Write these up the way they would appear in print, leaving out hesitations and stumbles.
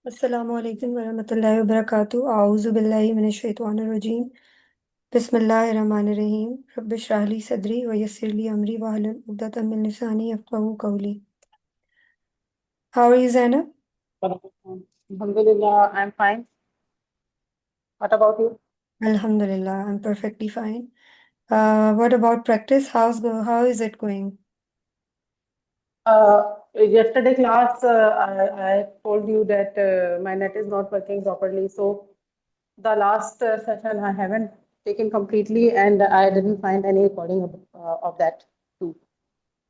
अस्सलामुअलैकुम वरहमतुल्लाहि वबरकातुहू आऊज़ु बिल्लाहि मिनश शैतानिर रजीम बिस्मिल्लाहिर रहमानिर रहीम रब्बिश इश्रह ली सदरी व यस्सिर ली अमरी वहलुल उक़दतम मिन लिसानी यफ़क़हू क़ौली। How are you Zainab? Alhamdulillah, I'm fine. What about you? Alhamdulillah, I'm perfectly fine. What about practice? How is it going? Yesterday class, I told you that my net is not working properly. So the last session I haven't taken completely, and I didn't find any recording of that too.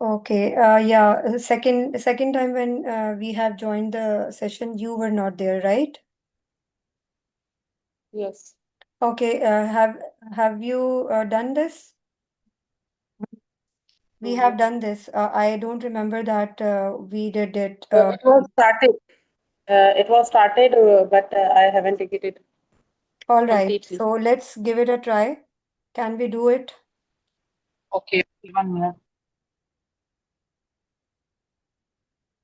Okay, yeah, second time when we have joined the session, you were not there, right? Yes. Okay, have you done this? We have Mhm. done this. I don't remember that we did it. It was started. It was started, but I haven't taken it All right. completely. So let's give it a try. Can we do it? Okay, 1 minute.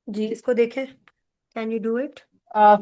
जी इसको देखें. Can you do it?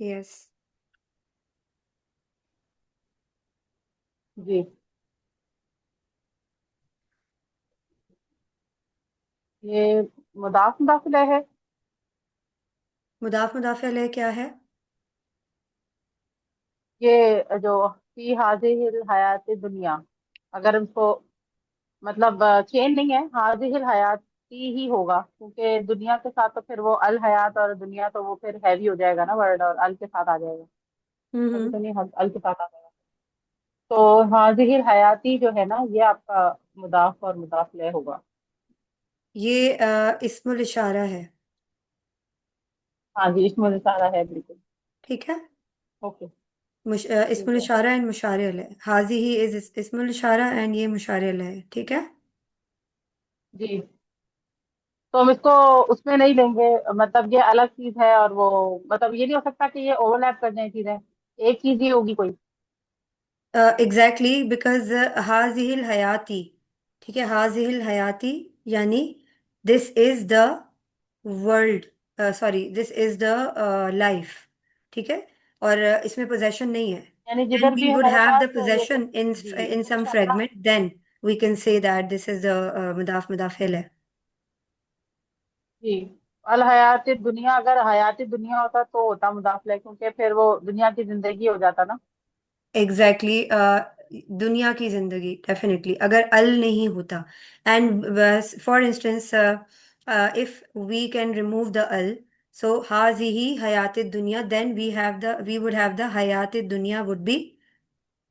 Yes. जी. ये मुदाफ मुदाफ है. मुदाफ अलैह क्या है? ये जो फी हाजिहिल हयात दुनिया, अगर उसको मतलब चेन नहीं है, हाजिहिल हयाती ही होगा, क्योंकि दुनिया के साथ तो फिर वो अल हयात और दुनिया तो वो फिर हैवी हो जाएगा ना वर्ड, और अल के साथ आ जाएगा. अभी हम्म. तो नहीं, अल के साथ आ जाएगा. तो हाजिहिल हयाती जो है ना, ये आपका मुदाफ और मुदाफ ले होगा. ये इस्मुल इशारा है. हाँ जी, इसमें सारा है बिल्कुल. ठीक है. ओके. इस्मुल ठीक है. इशारा एंड मुशारे अलैह. हाजी ही इज इस्मुल इशारा एंड ये मुशारे अलैह है. ठीक है. जी. तो हम इसको उसमें नहीं लेंगे, मतलब ये अलग चीज है, और वो मतलब ये नहीं हो सकता कि ये ओवरलैप कर जाए चीजें. एक चीज ही होगी कोई. एग्जैक्टली बिकॉज हाजिहिल हयाती. ठीक है. हाजिहिल हयाती यानी this is the world. Sorry, this is the life. ठीक है. और इसमें पोजेशन नहीं है. यानी एंड जिधर वी भी वुड हमारे हैव पास द ये पोजेशन जी इन सम माशाल्लाह. Fragment, then we can say that this is the मुदाफ है. जी. अल हयात दुनिया, अगर हयात दुनिया होता तो होता मुदाफले, क्योंकि फिर वो दुनिया की जिंदगी हो जाता ना. एग्जैक्टली दुनिया की जिंदगी डेफिनेटली अगर अल नहीं होता. And for instance if we can remove the अल, सो हाजिही हयात दुनिया, then we would have the हयात दुनिया वुड बी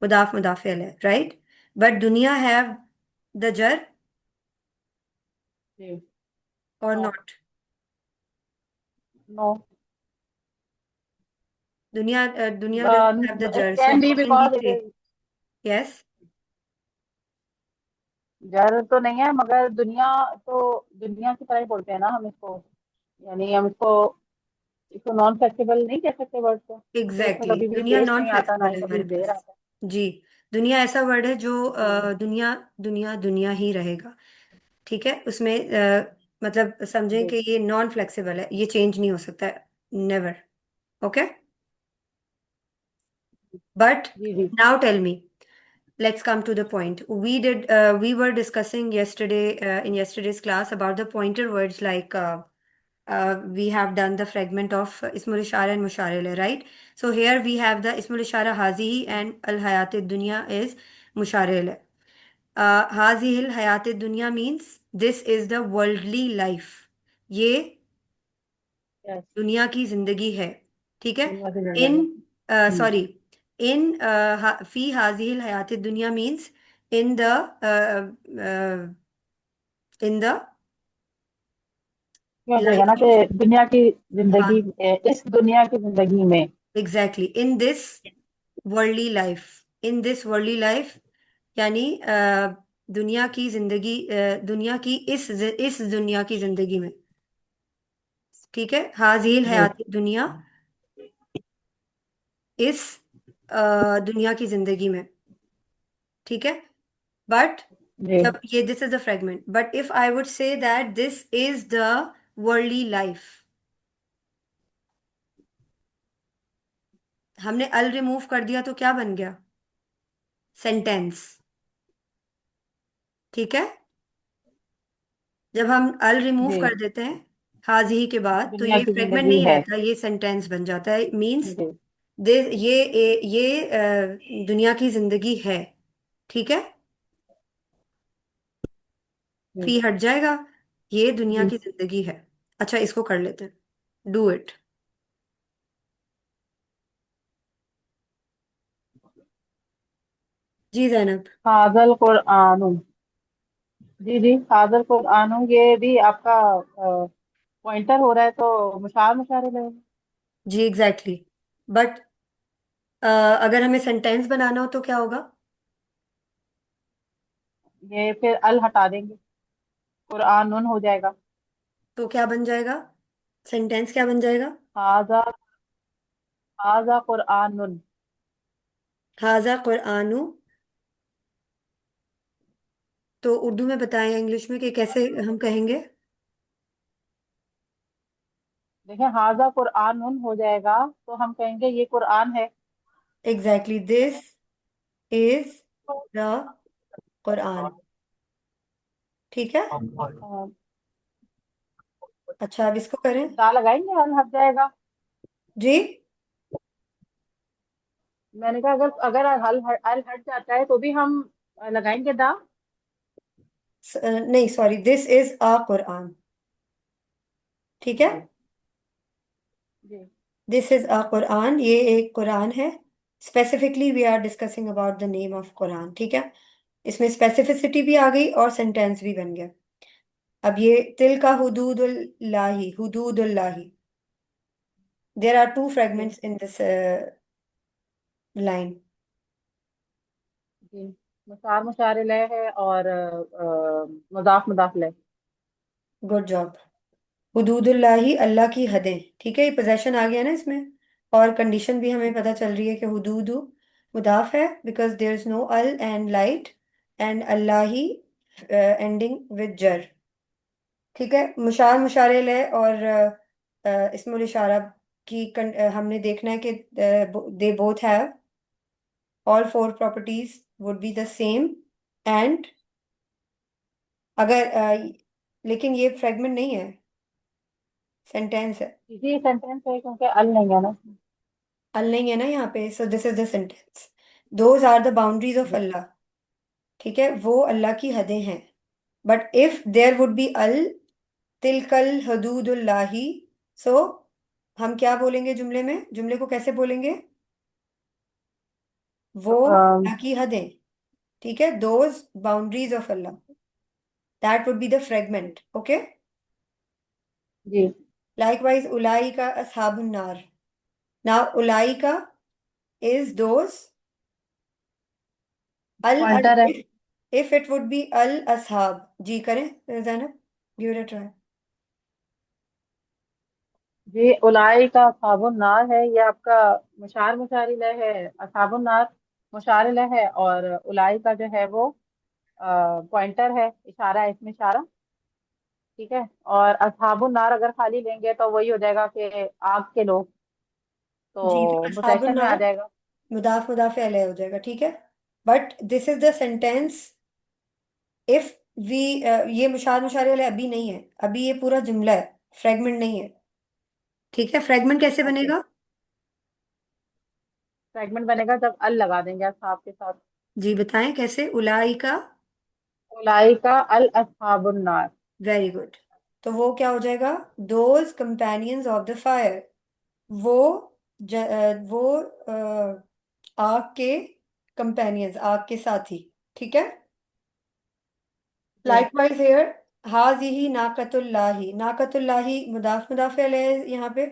मुदाफ अलैह, राइट. बट दुनिया हैव द जर जी. और नो. नॉट. नो. दुनिया डजंट हैव द इट जर, so can be how can we because it say? Is. Yes. जर तो नहीं है, मगर दुनिया तो दुनिया की तरह ही बोलते हैं ना हम इसको. यानी हम इसको नॉन फ्लेक्सिबल नहीं कह सकते वर्ड को, क्योंकि इसमें एग्जैक्टली कभी भी दुनिया पेश नॉन नहीं आता, ना फ्लेक्सिबल ही है कभी हमारे देर पास. आता. जी. दुनिया ऐसा वर्ड है जो जी. दुनिया दुनिया दुनिया ही रहेगा. ठीक है. उसमें मतलब समझें जी. कि ये नॉन फ्लेक्सिबल है, ये चेंज नहीं हो सकता है. नेवर. ओके. बट जी. जी. Now tell me, let's come to the point. We were discussing yesterday, in yesterday's class, about the pointer words like we have done the fragment of ismul ishara and musharele, right? So here we have the ismul ishara hazihi and al hayat dunya is musharele. Hazihi al hayat dunya means this is the worldly life. ये yes. दुनिया की जिंदगी है. ठीक है. दुनिया से इन जिंदगी. हम्म. सॉरी, इन फी हाजिल हयात दुनिया means in the in the क्यों कहेगा ना लाइफ ऑफ. कि दुनिया की हाँ. जिंदगी, इस दुनिया की जिंदगी में. Exactly in this worldly life. In this worldly life यानी दुनिया की जिंदगी, दुनिया की इस दुनिया की जिंदगी में. ठीक है. हाजिल जी. हयात दुनिया इस दुनिया की जिंदगी में. ठीक है. बट जी. जब ये this is the fragment, but if I would से that this is the worldly life. हमने अल रिमूव कर दिया तो क्या बन गया? सेंटेंस। ठीक है। जब हम अल रिमूव जी। कर देते हैं हाजी के बाद तो दुनिया ये की फ्रेगमेंट जिंदगी नहीं है। रहता, ये सेंटेंस बन जाता है। मीन्स जी। ये दुनिया की जिंदगी है। ठीक है। जी। फी हट जाएगा। ये दुनिया जी। की जिंदगी है। अच्छा, इसको कर लेते हैं। Do it. जी जैनब। हाजल कुरआन। जी जी, हाजल कुरआन, ये भी आपका पॉइंटर हो रहा है तो मुशार मुशारे लगेगा। जी एग्जैक्टली। बट अगर हमें सेंटेंस बनाना हो तो क्या होगा? ये फिर अल हटा देंगे, कुरआन हो जाएगा। तो क्या बन जाएगा? सेंटेंस क्या बन जाएगा? हाजा, हाजा कुरआन। हाजा कुरआनु। तो उर्दू में बताएं या इंग्लिश में कि कैसे हम कहेंगे? देखिए, हाजा कुरआन हो जाएगा तो हम कहेंगे ये कुरआन है। Exactly, this is the Quran. ठीक है। अच्छा, अब इसको करें। दा लगाएंगे, अल हट जाएगा। जी। मैंने कहा, अगर अगर अल हट जाता है तो भी हम लगाएंगे दा। नहीं sorry, this is a Quran. ठीक है। जी। जी। दिस इज अ कुरान, ये एक कुरान है। Specifically we are discussing about the name of Quran. ठीक है। इसमें स्पेसिफिसिटी भी आ गई और सेंटेंस भी बन गया। अब ये तिल का हुदूदुल्लाही, हुदूदुल्लाही। देर आर टू जी। Fragments in this line. जी। मुशार मुशारे लय है और मजाक मदाफ लय। Good job. हुदूदुल्लाही, अल्लाह की हदें। ठीक है, ये पोजेशन आ गया ना इसमें। और कंडीशन भी हमें पता चल रही है कि हुदूदु मुदाफ है बिकॉज देयर इज नो अल एंड लाइट, एंड अल्लाही एंडिंग विद जर। ठीक है। मुशार मुशारे ले और इस्मुल इशारा की हमने देखना है कि they both have all four properties would be the same. And अगर लेकिन ये फ्रेगमेंट नहीं है, सेंटेंस है। इसी सेंटेंस है क्योंकि अल नहीं है ना। अल नहीं है ना यहाँ पे, so this is the sentence. Those are the boundaries of जी। अल्लाह। ठीक है, वो अल्लाह की हदें हैं। But if there would be अल तिलकल हदूदुल्लाही, सो हम क्या बोलेंगे जुमले में? जुमले को कैसे बोलेंगे? वो अम, अल्लाह की हदें। ठीक है, those boundaries of Allah, that would be the fragment. Okay. जी। लाइकवाइज उलाई का असहाबुन नार। नाउ उलाई का इज दोज अल पॉइंटर है। इफ इट वुड बी अल असहाब। जी करें जैनब, गिव इट अ ट्राई। जी, उलाई का असाबुन नार है, ये आपका मुशार मुशारी लय है। असाबुन नार मुशार लय है, और उलाई का जो है वो पॉइंटर है, इशारा है, इसमें इशारा। ठीक है। और असहाबुन नार अगर खाली लेंगे तो वही हो जाएगा कि आग के लोग, जी, तो तो असहाबुन पोसेशन में आ नार जाएगा। मुदाफ मुदाफ अलैह हो जाएगा। ठीक है। But this is the sentence if we, ये मुशार मुशारे वाले अभी नहीं है, अभी ये पूरा जुमला है, फ्रेगमेंट नहीं है। ठीक है। फ्रेगमेंट कैसे ओके। बनेगा? फ्रेगमेंट बनेगा जब अल लगा देंगे असहाब के साथ। जी बताएं कैसे। उलाई का। उलाई का अल असहाबुन नार। Very good. तो वो क्या हो जाएगा? Those companions of the fire. वो वो आग के कंपेनियंस, आग के साथी। ठीक है। जी। लाइकवाइज हेयर हाजिही नाकतुल्लाही, नाकतुल्लाही मुदाफ मुदाफ अलैह यहाँ पे।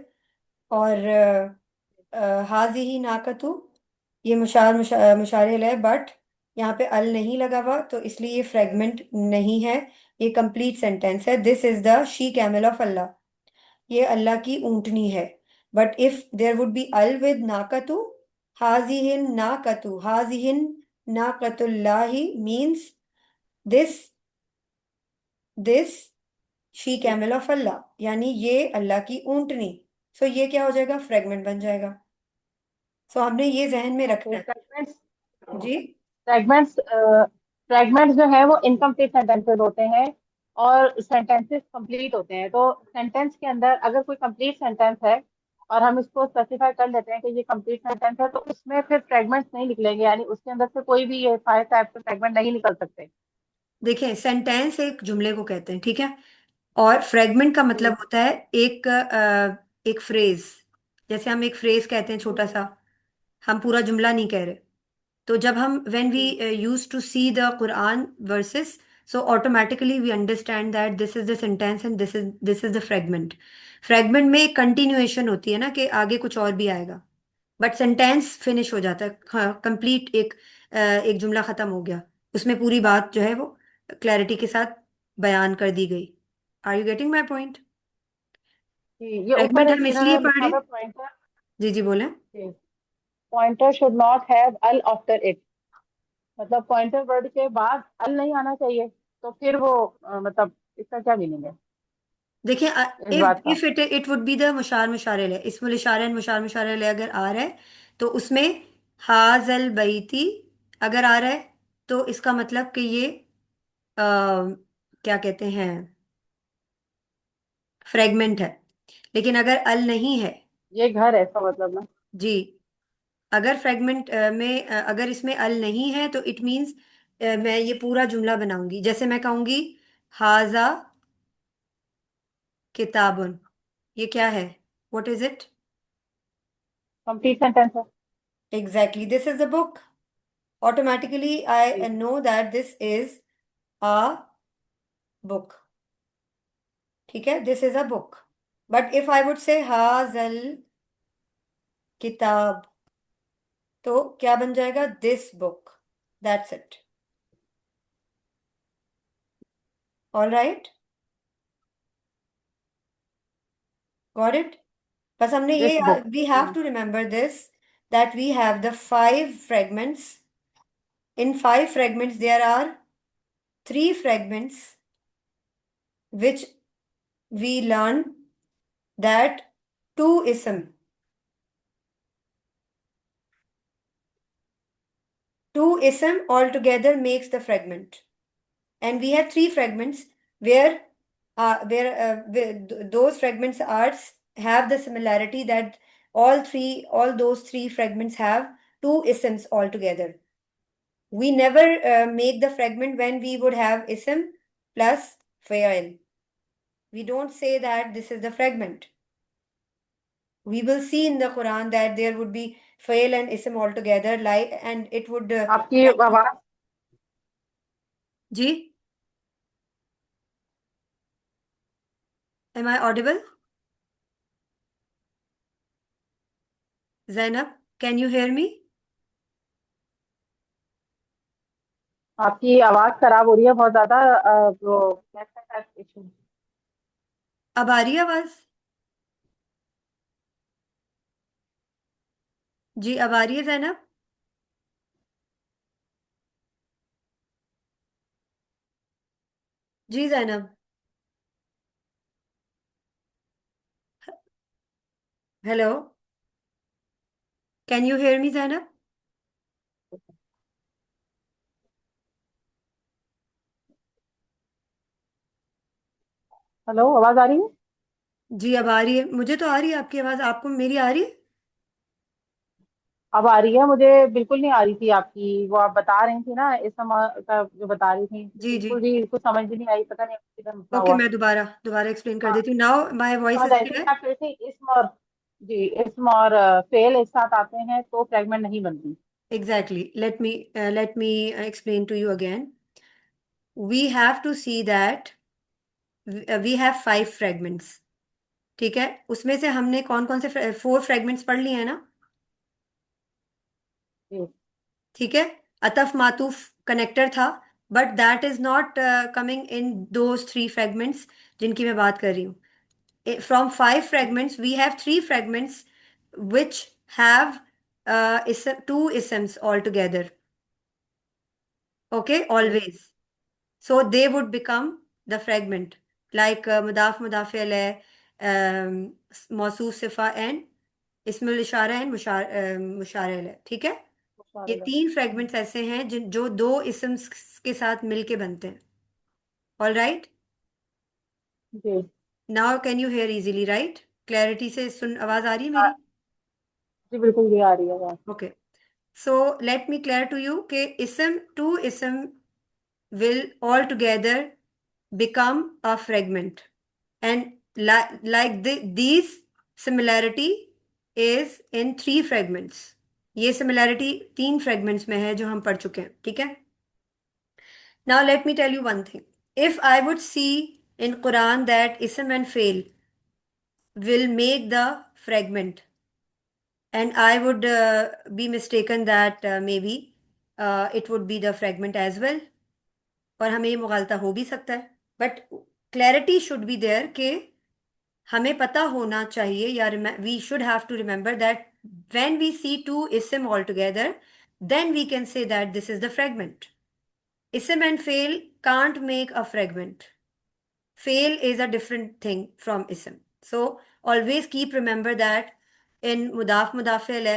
और हाजिही नाकतु, ये मुशारे अलैह, बट यहाँ पे अल नहीं लगा हुआ तो इसलिए ये फ्रेगमेंट नहीं है, ये कंप्लीट सेंटेंस है। This is the she camel of Allah, ये अल्लाह की ऊंटनी है। But if there would be अल विद नाकतु, हाजिहिन नाकतु, हाजिहिन नाकतुल्लाही means this, this she camel of Allah, यानी ये अल्लाह की ऊंटनी। सो ये क्या हो जाएगा, फ्रेगमेंट बन जाएगा। सो हमने ये जहन में रखना ओके, है। फ्रेगमेंट्स। जी। फ्रेगमेंट्स फ्रेगमेंट्स जो है वो इनकम्प्लीट सेंटेंसेस होते हैं, और सेंटेंसेस कंप्लीट होते हैं। तो सेंटेंस के अंदर अगर कोई कंप्लीट सेंटेंस है और हम इसको स्पेसिफाई कर लेते हैं कि ये कंप्लीट सेंटेंस है, तो उसमें फिर फ्रेगमेंट्स नहीं निकलेंगे, यानी उसके अंदर से कोई भी ये फाइव टाइप के फ्रेगमेंट नहीं निकल सकते। देखें, सेंटेंस एक जुमले को कहते हैं, ठीक है। और फ्रेगमेंट का मतलब जी। होता है एक फ्रेज। जैसे हम एक फ्रेज कहते हैं छोटा सा, हम पूरा जुमला नहीं कह रहे। तो जब हम व्हेन वी जी। Use to see the Quran verses, so automatically we understand that this is the sentence and this is the fragment. Fragment में एक कंटिन्यूएशन होती है ना, कि आगे कुछ और भी आएगा। बट सेंटेंस फिनिश हो जाता है, हाँ, कंप्लीट एक जुमला खत्म हो गया। उसमें पूरी बात जो है वो क्लैरिटी के साथ बयान कर दी गई। Are you getting my point? जी, ये ऊपर फ्रेगमेंट एक हम इसलिए इन्होंने पढ़ लिखा रहे। हुआ पॉइंटर। जी जी बोलें। पॉइंटर शुड नॉट हैव अल आफ्टर इट। मतलब पॉइंटर वर्ड के बाद अल नहीं आना चाहिए। तो फिर वो मतलब इसका क्या मीनिंग है देखिए, इस इफ बात का? If it would be the मुशार मुशारे, इसमें इशारे मुशार मुशारे अगर आ रहा है, तो उसमें हाजल बैती अगर आ रहा है, तो इसका मतलब कि ये क्या कहते हैं, फ्रेगमेंट है। लेकिन अगर अल नहीं है, ये घर है इसका मतलब ना? जी, अगर फ्रेगमेंट में अगर इसमें अल नहीं है, तो इट मीन्स मैं ये पूरा जुमला बनाऊंगी। जैसे मैं कहूंगी हाजा किताबुन, ये क्या है, what is it? Complete sentence है। Exactly, this is the book. Automatically I जी। know that this is a book। ठीक है, this is a book. But if I would say हाजल किताब, तो क्या बन जाएगा, this book. That's it. All right, got it. बस हमने दिस ये, book. We have to remember this, that we have the five fragments. In five fragments there are three fragments which we learn that two ism altogether makes the fragment, and we have three fragments where those fragments are have the similarity that all those three fragments have two isms altogether. We never make the fragment when we would have ism plus fa'il. We don't say that this is the fragment. We will see in the Quran that there would be fa'il and ism altogether, like, and it would आपकी like, आवाज। जी, am I audible? Zainab, can you hear me? आपकी आवाज खराब हो रही है बहुत ज्यादा। वो इशू। अब आ रही है आवाज? जी, अब आ रही है जैनब? जी Zainab, hello, can you hear me Zainab? Hello, आवाज आ रही है? जी, अब आ रही है, मुझे तो आ रही है आपकी आवाज, आपको मेरी आ रही है? अब आ रही है, मुझे बिल्कुल नहीं आ रही थी आपकी। वो आप बता रही थी ना इस समय का जो बता रही थी, जी जी। बिल्कुल भी कुछ समझ भी नहीं आई, पता नहीं किधर मसला ओके, हुआ। मैं दोबारा दोबारा एक्सप्लेन कर हाँ, देती हूँ। नाउ माय वॉइस समझ इज आई थी कि क्लियर। आप कह रही थी इसम और, जी, इसम और फेल एक साथ आते हैं तो फ्रेगमेंट नहीं बनती। Exactly, let me explain to you again. We have to see that we have five fragments. ठीक है, उसमें से हमने कौन कौन से फोर फ्रेगमेंट्स पढ़ लिए हैं ना। जी। ठीक है, अतफ मातूफ कनेक्टर था, but that is not coming in those three fragments जिनकी मैं बात कर रही हूँ। From five fragments we have three fragments which have two isms altogether. Okay, जी। always. So they would become the fragment. Like मुदाफ, मुदाफ अलैह, मौसूफ सिफा एंड इस्मुल इशारा एंड मुशार अलैह, ठीक है। ये मुशारला। तीन फ्रेगमेंट्स ऐसे हैं जिन जो दो इस्म्स के साथ मिलके बनते हैं। All right. जी। Now can you hear easily, right? Clarity से सुन, आवाज आ रही है मेरी? जी बिल्कुल, ये आ रही है बात। Okay. So let me clear to you कि ism to ism will altogether become a fragment, and these similarity is in three fragments. ये similarity तीन fragments में है जो हम पढ़ चुके हैं, ठीक है। Now let me tell you one thing. If I would see in Quran that ism and fail will make the fragment, and I would be mistaken that maybe it would be the fragment as well, और हमें ये मुगालता हो भी सकता है, but clarity should be there कि हमें पता होना चाहिए, या we should have to remember that when we see to ism all together, then we can say that this is the fragment. Ism and fail can't make a fragment. Fail is a different thing from ism. So always keep remember that in mudaf mudafil,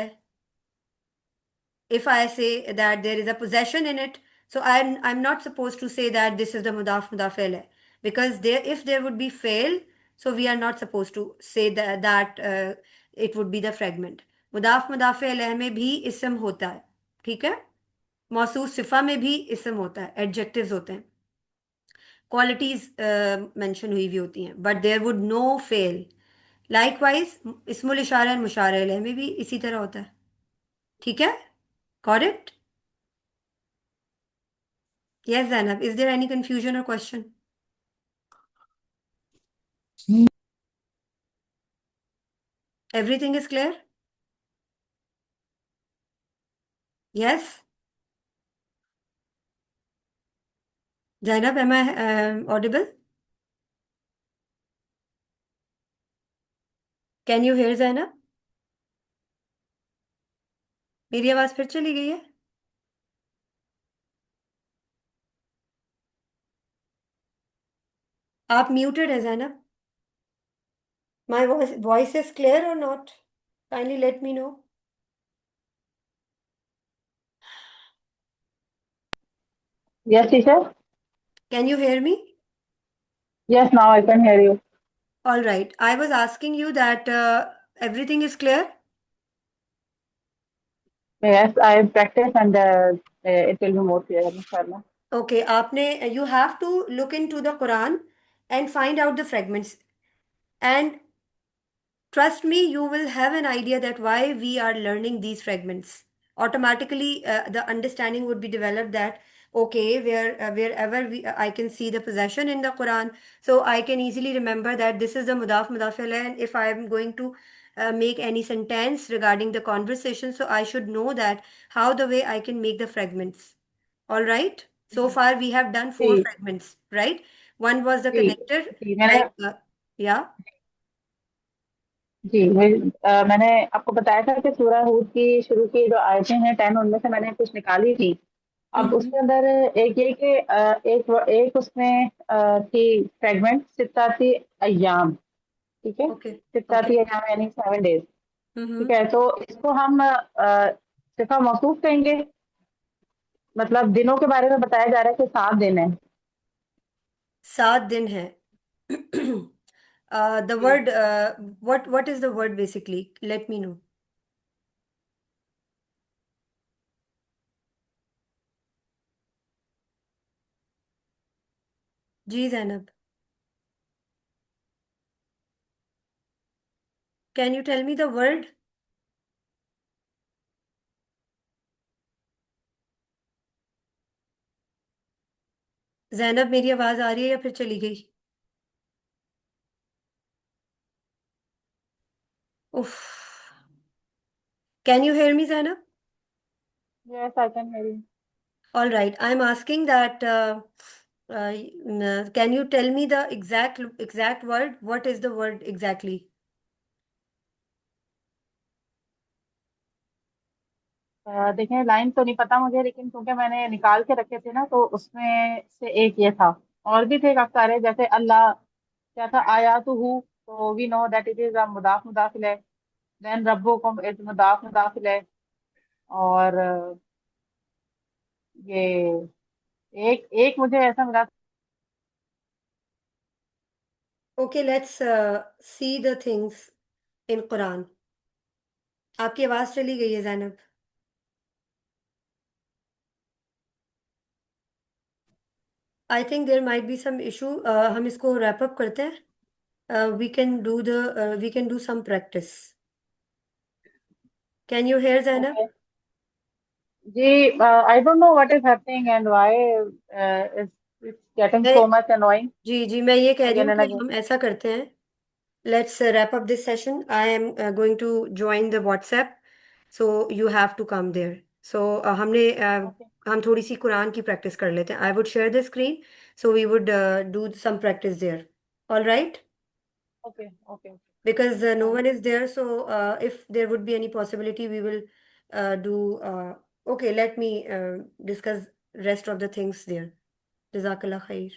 if I say that there is a possession in it, so I'm not supposed to say that this is the mudaf mudafil hai, because there, if there would be fail, so we are not supposed to say that it would be the fragment. मुदाफ मुदाफ अलैह में भी इसम होता है, ठीक है। मौसूफ सिफा में भी इसम होता है, एडजेक्टिव्स होते हैं, क्वालिटीज मेंशन हुई भी होती हैं, but there would no fail. Likewise इस्मुल इशारा एंड मुशारा अलैह में भी इसी तरह होता है, ठीक है। Correct? Yes, Zainab. Is there any confusion or question? Everything is clear? Yes? Zainab, am I audible? Can you hear Zainab? मेरी आवाज फिर चली गई है? आप म्यूटेड है Zainab. My voice is clear or not? Kindly let me know. Yes teacher. Can you hear me? Yes, now I can hear you. All right. I was asking you that everything is clear? Yes, I practice and it will be more clear इंशाल्लाह। Okay. आपने you have to look into the Quran and find out the fragments. And trust me, you will have an idea that why we are learning these fragments. Automatically, the understanding would be developed that okay, wherever I can see the possession in the Quran, so I can easily remember that this is the mudaf mudaf alayh, and if I am going to make any sentence regarding the conversation, so I should know that how the way I can make the fragments. All right. So far, we have done four जी fragments, right? One was the जी connector, जी। मैंने like yeah. जी मैंने आपको बताया था कि सूरह हूद की शुरू की जो आयतें हैं 10, उनमें से मैंने कुछ निकाली थी। अब Mm-hmm. उसके अंदर एक ये कि एक उसमें थी फ्रेगमेंट सित्ताती अय्याम। ठीक है, Okay. सित्ताती Okay. अय्याम यानी 7 डेज। ठीक Mm-hmm. है, तो इसको हम सिफा मौसूफ कहेंगे। मतलब दिनों के बारे में बताया जा रहा है कि 7 दिन है। 7 दिन है. The ji word, what is the word basically? Let me know. Ji Zainab. Can you tell me the word? Zainab, मेरी आवाज आ रही है या फिर चली गई? उफ. Can you hear me, Zainab? Yes, I can hear you. All right. I'm asking that. Can you tell me the exact word? What is the word exactly? देखिए, लाइन तो नहीं पता मुझे, लेकिन क्योंकि मैंने निकाल के रखे थे ना, तो उसमें से एक ये था। और भी थे काफी सारे, जैसे अल्लाह, क्या था आयातुहु, तो we know that it is a मुदाफ मुदाफ इलैह। देन रब्बुकुम इज मुदाफ मुदाफ इलैह। और ये एक एक मुझे ऐसा मिला। Okay, let's see the things in Quran. आपकी आवाज चली गई है Zainab. I think there might be some issue. हम इसको रैप अप करते हैं। We can do some practice. Can you hear Zainab? Okay जी, I don't know what is happening and why is it's getting मैं सो मच अनोइंग जी जी, मैं ये कह रही अगेन हूँ एंड कि अगेन। हम ऐसा करते हैं। Let's wrap up this session. I am going to join the WhatsApp, so you have to come there. So okay हम थोड़ी सी कुरान की प्रैक्टिस कर लेते हैं. I would share the screen, so we would do some practice there. All right? Okay okay Because no fine. one is there, so if there would be any possibility, we will do. Okay, let me discuss rest of the things there. Jazakallah khair.